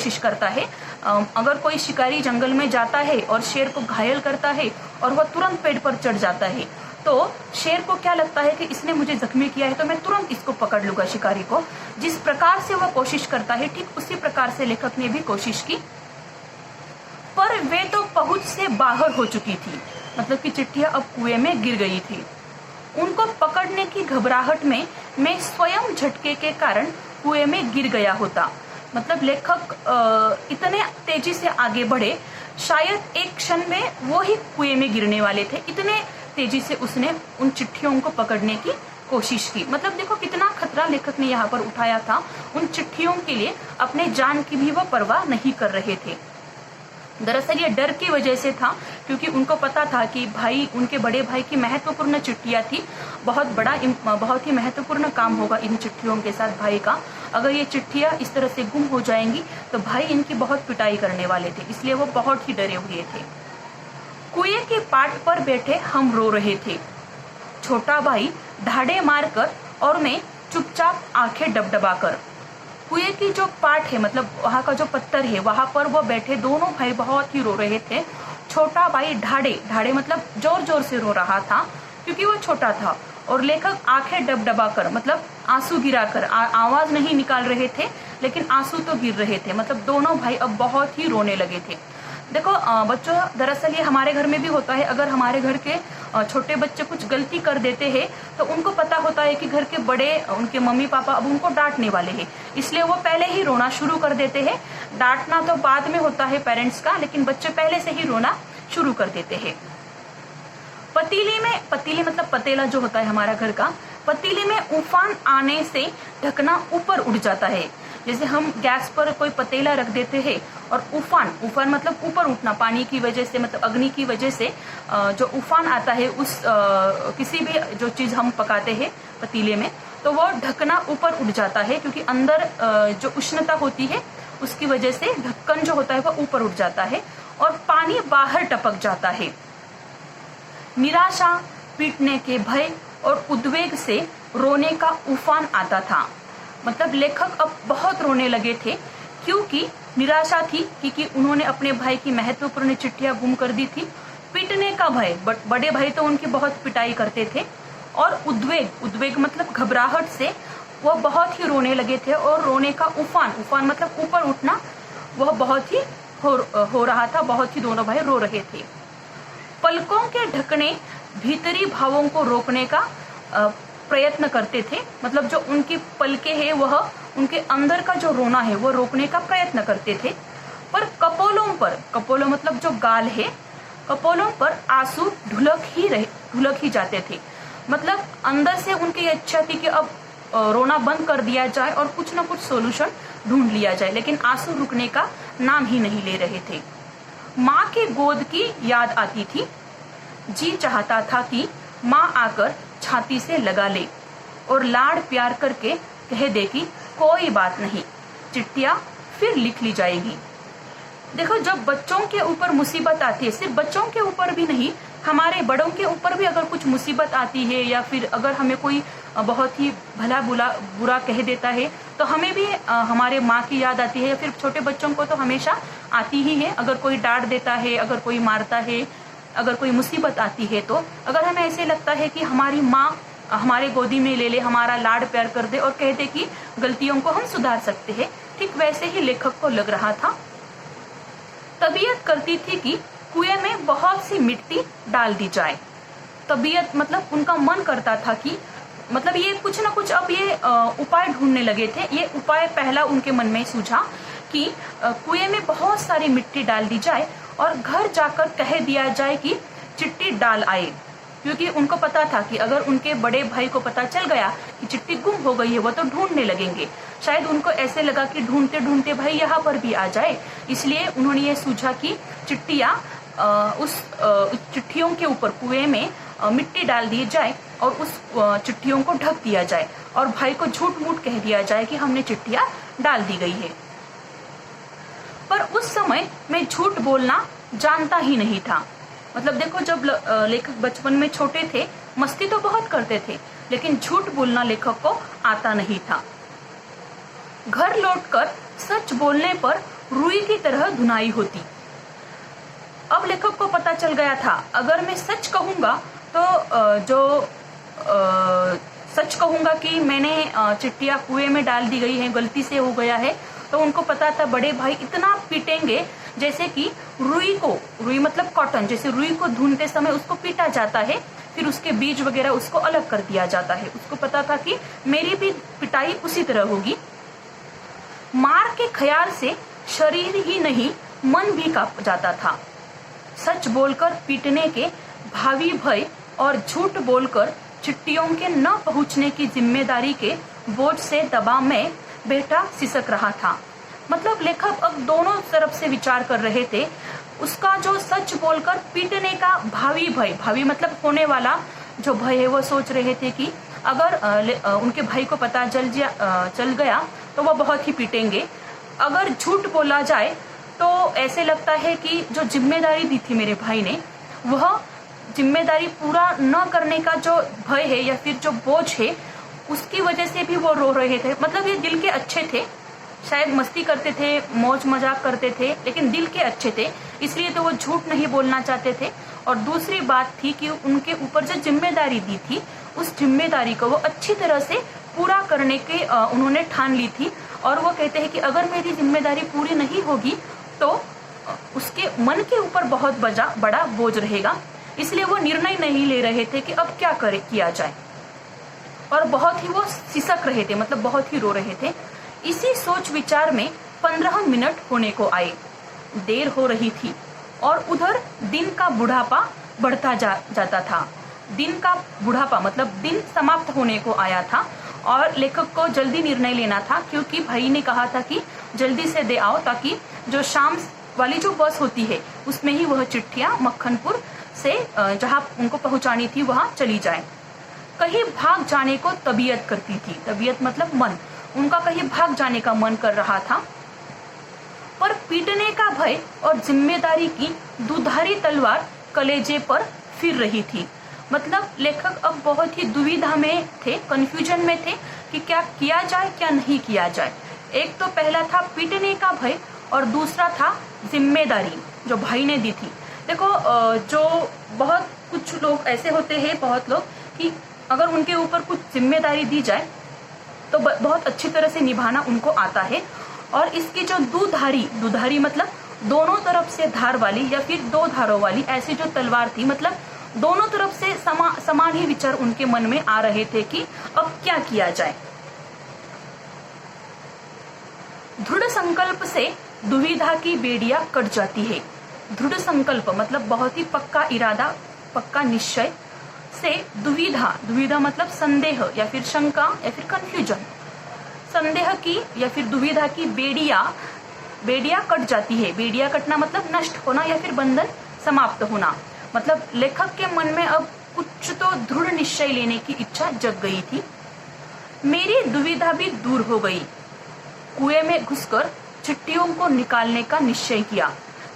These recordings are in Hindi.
कोशिश करता है। अगर कोई शिकारी जंगल में जाता है और शेर को घायल करता है और वह तुरंत पेड़ पर चढ़ जाता है, तो शेर को क्या लगता है कि इसने मुझे जख्मी किया है तो मैं तुरंत इसको पकड़ लूंगा, शिकारी को। जिस प्रकार से वह कोशिश करता है, ठीक उसी प्रकार से लेखक ने भी कोशिश की, पर वे तो पहुंच से बाहर हो चुकी थी। मतलब कि चिट्ठियां अब कुएं में गिर गई थी। उनको पकड़ने की घबराहट में मैं स्वयं झटके के कारण कुएं में गिर गया होता। मतलब लेखक इतने तेजी से आगे बढ़े, शायद एक क्षण में वो ही कुएं में गिरने वाले थे। इतने तेजी से उसने उन चिट्ठियों को पकड़ने की कोशिश की। मतलब देखो कितना खतरा लेखक ने यहाँ पर उठाया था। उन चिट्ठियों के लिए अपने जान की भी वह परवाह नहीं कर रहे थे। दरअसल ये डर की वजह से था, क्योंकि उनको पता था कि भाई, उनके बड़े भाई की महत्वपूर्ण चिट्ठियां थी। बहुत ही महत्वपूर्ण काम होगा इन चिट्ठियों के साथ भाई का। अगर ये चिट्ठियां इस तरह से गुम हो जाएंगी तो भाई इनकी बहुत पिटाई करने वाले थे, इसलिए वो बहुत ही डरे हुए थे। कुएं के पाट पर बैठे हम रो रहे थे। छोटा भाई ढाड़े मारकर और मैं चुपचाप आंखें डबडबाकर। कुएं की जो पाट है, मतलब वहां का जो पत्थर है, वहां पर वो बैठे दोनों भाई बहुत ही रो रहे थे। छोटा भाई ढाड़े मतलब जोर जोर से रो रहा था, क्योंकि वो छोटा था। और लेखक आंखें डबडबाकर, मतलब आंसू गिराकर, आवाज नहीं निकाल रहे थे, लेकिन आंसू तो गिर रहे थे। मतलब दोनों भाई अब बहुत ही रोने लगे थे। देखो बच्चों, दरअसल ये हमारे घर में भी होता है। अगर हमारे घर के छोटे बच्चे कुछ गलती कर देते हैं तो उनको पता होता है कि घर के बड़े, उनके मम्मी पापा अब उनको डांटने वाले हैं, इसलिए वो पहले ही रोना शुरू कर देते हैं। डांटना तो बाद में होता है पेरेंट्स का, लेकिन बच्चे पहले से ही रोना शुरू कर देते हैं। पतीली मतलब पतेला जो होता है हमारा घर का, पतीली में उफान आने से ढकना ऊपर उठ जाता है। जैसे हम गैस पर कोई पतीला रख देते हैं और उफान मतलब ऊपर उठना, पानी की वजह से, मतलब अग्नि की वजह से जो उफान आता है उस किसी भी जो चीज हम पकाते हैं पतीले में, तो वो ढकना ऊपर उठ जाता है, क्योंकि अंदर जो उष्णता होती है उसकी वजह से ढक्कन जो होता है वो ऊपर उठ जाता है और पानी बाहर टपक जाता है। निराशा, पीटने के भय और उद्वेग से रोने का उफान आता था। मतलब लेखक अब बहुत रोने लगे थे, क्योंकि निराशा थी क्योंकि उन्होंने अपने भाई की महत्वपूर्ण चिट्ठियां गुम कर दी थी। पीटने का भय, बड़े भाई तो उनकी बहुत पिटाई करते थे। और उद्वेग मतलब घबराहट से वह बहुत ही रोने लगे थे। और रोने का उफान मतलब ऊपर उठना, वह बहुत ही हो रहा था। बहुत ही दोनों भाई रो रहे थे। पलकों के ढकने भीतरी भावों को रोकने का प्रयत्न करते थे। मतलब जो उनकी पलके है वह उनके अंदर का जो रोना है वो रोकने का प्रयत्न करते थे। पर कपोलों मतलब जो गाल है, कपोलों पर आंसू ढुलक ही जाते थे। मतलब अंदर से उनकी इच्छा थी कि अब रोना बंद कर दिया जाए और कुछ ना कुछ सोल्यूशन ढूंढ लिया जाए, लेकिन आंसू रुकने का नाम ही नहीं ले रहे थे। माँ के गोद की याद आती थी। जी चाहता था कि माँ आकर छाती से लगा ले और लाड़ प्यार करके कह दे कि कोई बात नहीं, चिट्ठियां फिर लिख ली जाएगी। देखो, जब बच्चों के ऊपर मुसीबत आती है, सिर्फ बच्चों के ऊपर भी नहीं, हमारे बड़ों के ऊपर भी अगर कुछ मुसीबत आती है या फिर अगर हमें कोई बहुत ही बुरा कह देता है तो हमें भी हमारे माँ की याद आती है। या फिर छोटे बच्चों को तो हमेशा आती ही है। अगर कोई डांट देता है, अगर कोई मारता है, अगर कोई मुसीबत आती है, तो अगर हमें ऐसे लगता है कि हमारी माँ हमारे गोदी में ले ले, हमारा लाड प्यार कर दे और कह दे कि गलतियों को हम सुधार सकते हैं, ठीक वैसे ही लेखक को लग रहा था। तबीयत करती थी कि कुएं में बहुत सी मिट्टी डाल दी जाए। तबीयत मतलब उनका मन करता था कि मतलब ये कुछ ना कुछ अब ये उपाय ढूंढने लगे थे। ये उपाय पहला उनके मन में सूझा कि कुएं में बहुत सारी मिट्टी डाल दी जाए और घर जाकर कह दिया जाए कि चिट्ठी डाल आए। क्योंकि उनको पता था कि अगर उनके बड़े भाई को पता चल गया कि चिट्ठी गुम हो गई है, वो तो ढूंढने लगेंगे। शायद उनको ऐसे लगा कि ढूंढते ढूंढते भाई यहाँ पर भी आ जाए, इसलिए उन्होंने ये सूझा कि चिट्ठियां उस चिट्ठियों के ऊपर कुएं में मिट्टी डाल दी जाए और उस चिट्ठियों को ढक दिया जाए और भाई को झूठ मूठ कह दिया जाए कि हमने चिट्ठियां डाल दी गई है। पर उस समय मैं झूठ बोलना जानता ही नहीं था। मतलब देखो, जब लेखक बचपन में छोटे थे, मस्ती तो बहुत करते थे, लेकिन झूठ बोलना लेखक को आता नहीं था। घर लौटकर सच बोलने पर रुई की तरह धुनाई होती। अब लेखक को पता चल गया था, अगर मैं सच कहूंगा तो सच कहूंगा कि मैंने चिट्ठियां कुएं में डाल दी गई है, गलती से हो गया है, तो उनको पता था बड़े भाई इतना पीटेंगे जैसे कि रुई मतलब कॉटन, जैसे रुई को धुनते समय उसको पीटा जाता है, फिर उसके बीज वगैरह उसको अलग कर दिया जाता है। उसको पता था कि मेरी भी पिटाई उसी तरह होगी। मार के ख्याल से शरीर ही नहीं मन भी कांप जाता था। सच बोलकर पीटने के भावी भय और झूठ बोलकर चिट्ठियों के न पहुंचने की जिम्मेदारी के बोझ से दबाव में बेटा सिसक रहा था। मतलब लेखक अब दोनों तरफ से विचार कर रहे थे। उसका जो सच बोलकर पीटने का भावी भय, भावी मतलब होने वाला जो भय है, वो सोच रहे थे कि अगर उनके भाई को पता चल गया तो वो बहुत ही पीटेंगे। अगर झूठ बोला जाए तो ऐसे लगता है कि जो जिम्मेदारी दी थी मेरे भाई ने, वह जिम्मेदारी पूरा न करने का जो भय है या फिर जो बोझ है, उसकी वजह से भी वो रो रहे थे। मतलब ये दिल के अच्छे थे, शायद मस्ती करते थे, मौज मजाक करते थे, लेकिन दिल के अच्छे थे, इसलिए तो वो झूठ नहीं बोलना चाहते थे। और दूसरी बात थी कि उनके ऊपर जो जिम्मेदारी दी थी, उस जिम्मेदारी को वो अच्छी तरह से पूरा करने के उन्होंने ठान ली थी। और वो कहते हैं कि अगर मेरी जिम्मेदारी पूरी नहीं होगी तो उसके मन के ऊपर बहुत बड़ा बोझ रहेगा। इसलिए वो निर्णय नहीं ले रहे थे कि अब क्या किया जाए, और बहुत ही वो सिसक रहे थे, मतलब बहुत ही रो रहे थे। इसी सोच विचार में 15 मिनट होने को आए। देर हो रही थी और उधर दिन का बुढ़ापा बढ़ता जाता था। दिन का बुढ़ापा मतलब दिन समाप्त होने को आया था और लेखक को जल्दी निर्णय लेना था, क्योंकि भाई ने कहा था कि जल्दी से दे आओ, ताकि जो शाम वाली जो बस होती है उसमें ही वह चिट्ठियां मक्खनपुर से जहां उनको पहुंचानी थी वहां चली जाए। कहीं भाग जाने को तबीयत करती थी। तबीयत मतलब मन, उनका कहीं भाग जाने का मन कर रहा था, पर पीटने का भय और जिम्मेदारी की दुधारी तलवार कलेजे पर फिर रही थी। मतलब लेखक अब बहुत ही दुविधा में थे, कंफ्यूजन में थे कि क्या किया जाए क्या नहीं किया जाए। एक तो पहला था पीटने का भय और दूसरा था जिम्मेदारी जो भाई ने दी थी। देखो जो बहुत कुछ लोग ऐसे होते हैं, बहुत लोग, कि अगर उनके ऊपर कुछ जिम्मेदारी दी जाए तो बहुत अच्छी तरह से निभाना उनको आता है। और इसकी जो दुधारी मतलब दोनों तरफ से धार वाली या फिर दो धारों वाली ऐसी जो तलवार थी, मतलब दोनों तरफ से समान ही विचार उनके मन में आ रहे थे कि अब क्या किया जाए। दृढ़ संकल्प से दुविधा की बेड़ियां कट जाती है। दृढ़ संकल्प मतलब बहुत ही पक्का इरादा, पक्का निश्चय से दुविधा मतलब संदेह या फिर शंका या फिर कंफ्यूजन, संदेह की या फिर दुविधा की बेड़ियां कट जाती है। बेड़ियां कटना मतलब नष्ट होना या फिर बंधन समाप्त होना। मतलब लेखक के मन में अब कुछ तो दृढ़ निश्चय लेने की इच्छा जग गई थी। मेरी दुविधा भी दूर हो गई। कुएं में घुसकर चिट्ठियों को निकालने का निश्चय किया।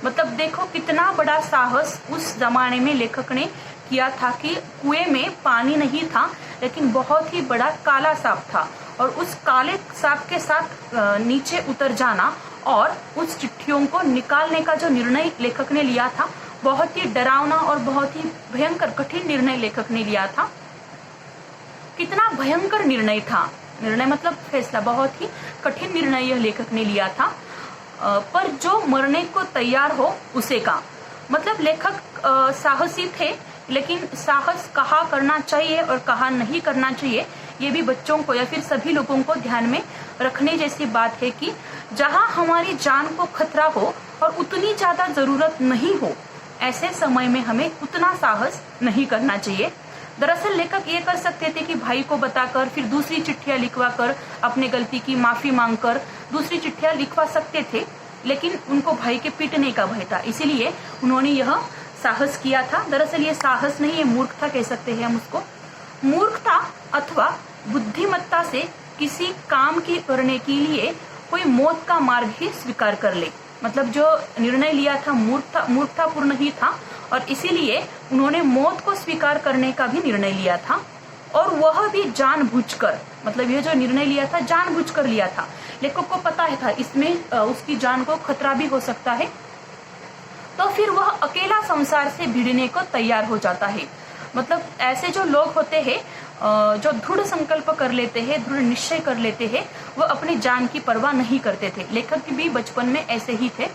मतलब देखो कितना बड़ा साहस उस जमाने में लेखक ने किया था कि कुएं में पानी नहीं था, लेकिन बहुत ही बड़ा काला सांप था, और उस काले सांप के साथ नीचे उतर जाना और उस चिट्ठियों को निकालने का जो निर्णय लेखक ने लिया था, बहुत ही डरावना और बहुत ही भयंकर कठिन निर्णय लेखक ने लिया था। कितना भयंकर निर्णय था, निर्णय मतलब फैसला, बहुत ही कठिन निर्णय यह लेखक ने लिया था, पर जो मरने को तैयार हो उसे का। मतलब लेखक साहसी थे, लेकिन साहस कहाँ करना चाहिए और कहाँ नहीं करना चाहिए, ये भी बच्चों को या फिर सभी लोगों को ध्यान में रखने जैसी बात है कि जहाँ हमारी जान को खतरा हो और उतनी ज्यादा जरूरत नहीं हो, ऐसे समय में हमें उतना साहस नहीं करना चाहिए। दरअसल लेखक ये कर सकते थे कि भाई को बताकर फिर दूसरी चिट्ठियां लिखवा कर अपने गलती की माफी मांगकर दूसरी चिट्ठियां लिखवा सकते थे, लेकिन उनको भाई के पीटने का भय था, इसीलिए उन्होंने यह साहस किया था। दरअसल ये साहस नहीं, ये मूर्खता कह सकते हैं हम उसको। मूर्खता अथवा बुद्धिमत्ता से किसी काम की करने के लिए कोई मौत का मार्ग ही स्वीकार कर ले। मतलब जो निर्णय लिया था मूर्खतापूर्ण ही था, और इसीलिए उन्होंने मौत को स्वीकार करने का भी निर्णय लिया था। और वह भी जानबूझकर, मतलब ये जो निर्णय लिया था जानबूझकर लिया था। लेखक को पता है था इसमें उसकी जान को खतरा भी हो सकता है, तो फिर वह अकेला संसार से भिड़ने को तैयार हो जाता है। मतलब ऐसे जो लोग होते हैं जो दृढ़ संकल्प कर लेते हैं, दृढ़ निश्चय कर लेते हैं, वह अपनी जान की परवाह नहीं करते थे। लेखक भी बचपन में ऐसे ही थे।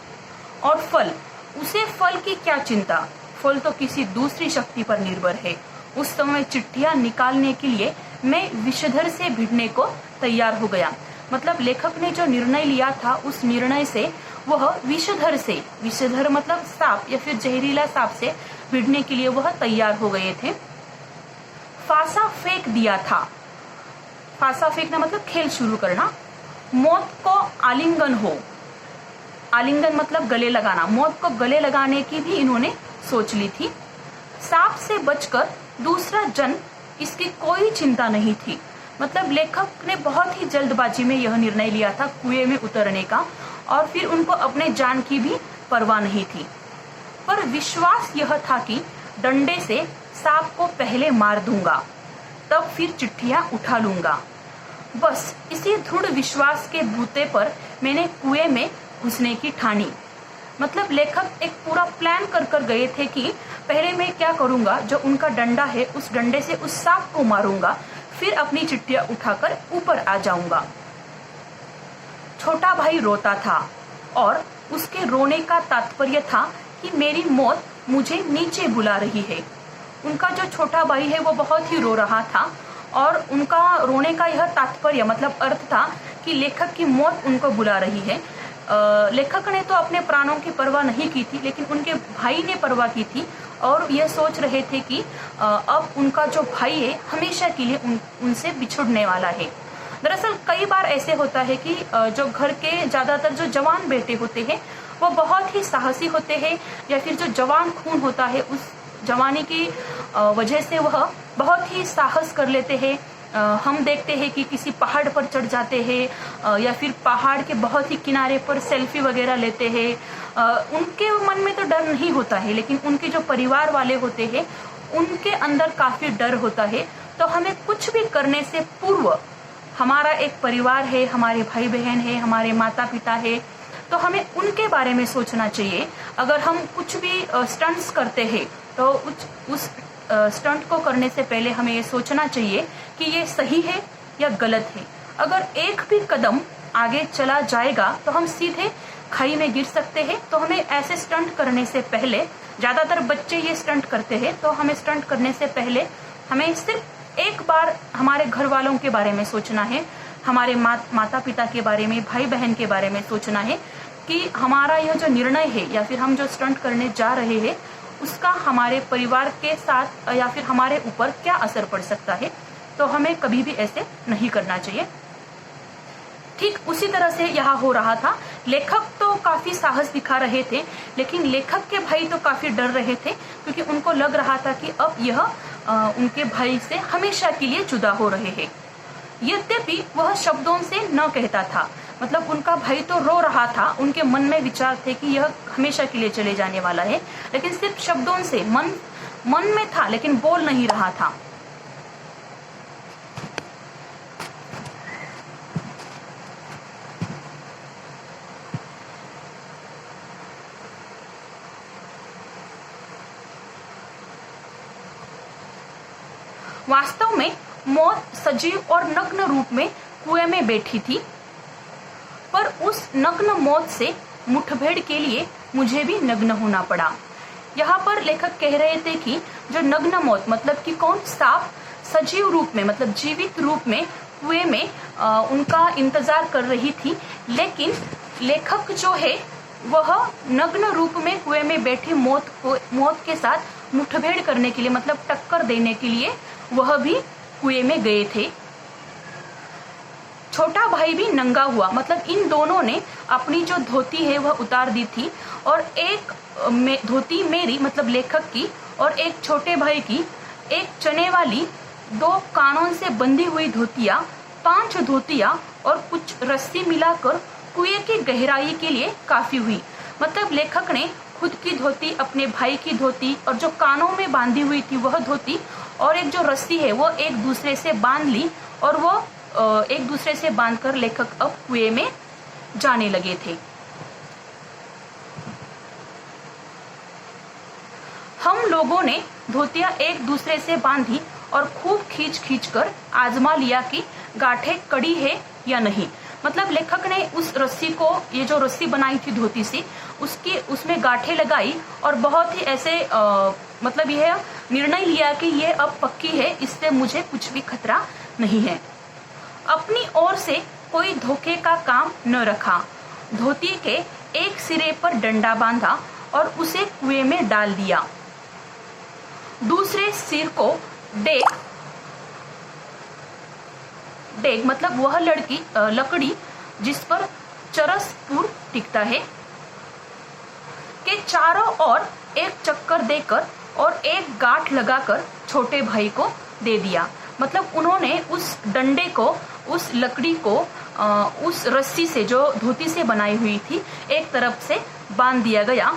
और फल, उसे फल की क्या चिंता, फल तो किसी दूसरी शक्ति पर निर्भर है। उस समय चिट्ठियां निकालने के लिए मैं विषधर से भिड़ने को तैयार हो गया। मतलब लेखक ने जो निर्णय लिया था उस निर्णय से वह विषधर से, विषधर मतलब सांप या फिर जहरीला सांप से भिड़ने के लिए वह तैयार हो गए थे। फांसा फेंक दिया था, फांसा फेंकना मतलब खेल शुरू करना। मौत को आलिंगन हो, आलिंगन मतलब गले लगाना, मौत को गले लगाने की भी इन्होंने सोच ली थी। सांप से बचकर दूसरा जन्म, इसकी कोई चिंता नहीं थी। मतलब लेखक ने बहुत ही जल्दबाजी में यह निर्णय लिया था कुएं में उतरने का, और फिर उनको अपने जान की भी परवाह नहीं थी। पर विश्वास यह था कि डंडे से सांप को पहले मार दूंगा, तब फिर चिट्ठियां उठा लूंगा। बस इसी दृढ़ विश्वास के बूते पर मैंने कुएं में घुसने की ठानी। मतलब लेखक एक पूरा प्लान कर गए थे कि पहले मैं क्या करूंगा, जो उनका डंडा है उस डंडे से उस सांप को मारूंगा, फिर अपनी चिट्ठियां उठाकर ऊपर आ जाऊंगा। छोटा भाई रोता था और उसके रोने का तात्पर्य था कि मेरी मौत मुझे नीचे बुला रही है। उनका जो छोटा भाई है वो बहुत ही रो रहा था, और उनका रोने का यह तात्पर्य मतलब अर्थ था कि लेखक की मौत उनको बुला रही है। लेखक ने तो अपने प्राणों की परवाह नहीं की थी, लेकिन उनके भाई ने परवाह की थी, और यह सोच रहे थे कि अब उनका जो भाई है हमेशा के लिए उनसे बिछुड़ने वाला है। दरअसल कई बार ऐसे होता है कि जो घर के ज्यादातर जो जवान बेटे होते हैं वो बहुत ही साहसी होते हैं, या फिर जो जवान खून होता है उस जवानी की वजह से वह बहुत ही साहस कर लेते हैं। हम देखते हैं कि किसी पहाड़ पर चढ़ जाते हैं, या फिर पहाड़ के बहुत ही किनारे पर सेल्फी वगैरह लेते हैं। उनके मन में तो डर नहीं होता है, लेकिन उनके जो परिवार वाले होते हैं उनके अंदर काफी डर होता है। तो हमें कुछ भी करने से पूर्व, हमारा एक परिवार है, हमारे भाई बहन है, हमारे माता पिता है, तो हमें उनके बारे में सोचना चाहिए। अगर हम कुछ भी स्टंट्स करते हैं तो उस स्टंट को करने से पहले हमें ये सोचना चाहिए कि ये सही है या गलत है। अगर एक भी कदम आगे चला जाएगा तो हम सीधे खाई में गिर सकते हैं। तो हमें ऐसे स्टंट करने से पहले, ज्यादातर बच्चे ये स्टंट करते हैं, तो हमें स्टंट करने से पहले हमें सिर्फ एक बार हमारे घर वालों के बारे में सोचना है, हमारे माता पिता के बारे में, भाई बहन के बारे में सोचना है कि हमारा यह जो निर्णय है या फिर हम जो स्टंट करने जा रहे हैं उसका हमारे परिवार के साथ या फिर हमारे ऊपर क्या असर पड़ सकता है। तो हमें कभी भी ऐसे नहीं करना चाहिए। ठीक उसी तरह से यहाँ हो रहा था। लेखक तो काफी साहस दिखा रहे थे, लेकिन लेखक के भाई तो काफी डर रहे थे, क्योंकि उनको लग रहा था कि अब यह उनके भाई से हमेशा के लिए जुदा हो रहे हैं। यद्यपि वह शब्दों से न कहता था, मतलब उनका भाई तो रो रहा था, उनके मन में विचार थे कि यह हमेशा के लिए चले जाने वाला है, लेकिन सिर्फ शब्दों से, मन में था लेकिन बोल नहीं रहा था। वास्तव में मौत सजीव और नग्न रूप में कुएं में बैठी थी, पर उस नग्न मौत से मुठभेड़ के लिए मुझे भी नग्न होना पड़ा। यहाँ पर लेखक कह रहे थे कि जो नग्न मौत मतलब कि कौन, सांप सजीव रूप में मतलब जीवित रूप में कुएं में उनका इंतजार कर रही थी, लेकिन लेखक जो है वह नग्न रूप में कुएं में बैठी मौत के साथ मुठभेड़ करने के लिए मतलब टक्कर देने के लिए वह भी कुएं में गए थे। छोटा भाई भी नंगा हुआ, मतलब इन दोनों ने अपनी जो धोती है वह उतार दी थी, और एक धोती मेरी मतलब लेखक की और एक छोटे भाई की, एक चने वाली, 2 कानों से बंधी हुई धोतियां, 5 धोतियां और कुछ रस्सी मिलाकर कुएं की गहराई के लिए काफी हुई। मतलब लेखक ने खुद की धोती, अपने भाई की धोती और जो कानों में बांधी हुई थी वह धोती और एक जो रस्सी है वो एक दूसरे से बांध ली और वो एक दूसरे से बांधकर लेखक अब कुएं में जाने लगे थे। हम लोगों ने धोतियां एक दूसरे से बांधी और खूब खींच कर आजमा लिया कि गांठें कड़ी है या नहीं। मतलब लेखक ने उस रस्सी को, ये जो रस्सी बनाई थी धोती से, उसमें गांठें लगाई और बहुत ही ऐसे मतलब यह निर्णय लिया कि ये अब पक्की है, इससे मुझे कुछ भी खतरा नहीं है। अपनी ओर से कोई धोखे का काम न रखा। धोती के एक सिरे पर डंडा बांधा और उसे कुएं में डाल दिया। दूसरे सिर को डेग मतलब वह लकड़ी जिस पर चरसपुर टिकता है, के चारों ओर एक चक्कर देकर और एक गांठ लगाकर छोटे भाई को दे दिया। मतलब उन्होंने उस डंडे को, उस लकड़ी को उस रस्सी से जो धोती से बनाई हुई थी एक तरफ से बांध दिया गया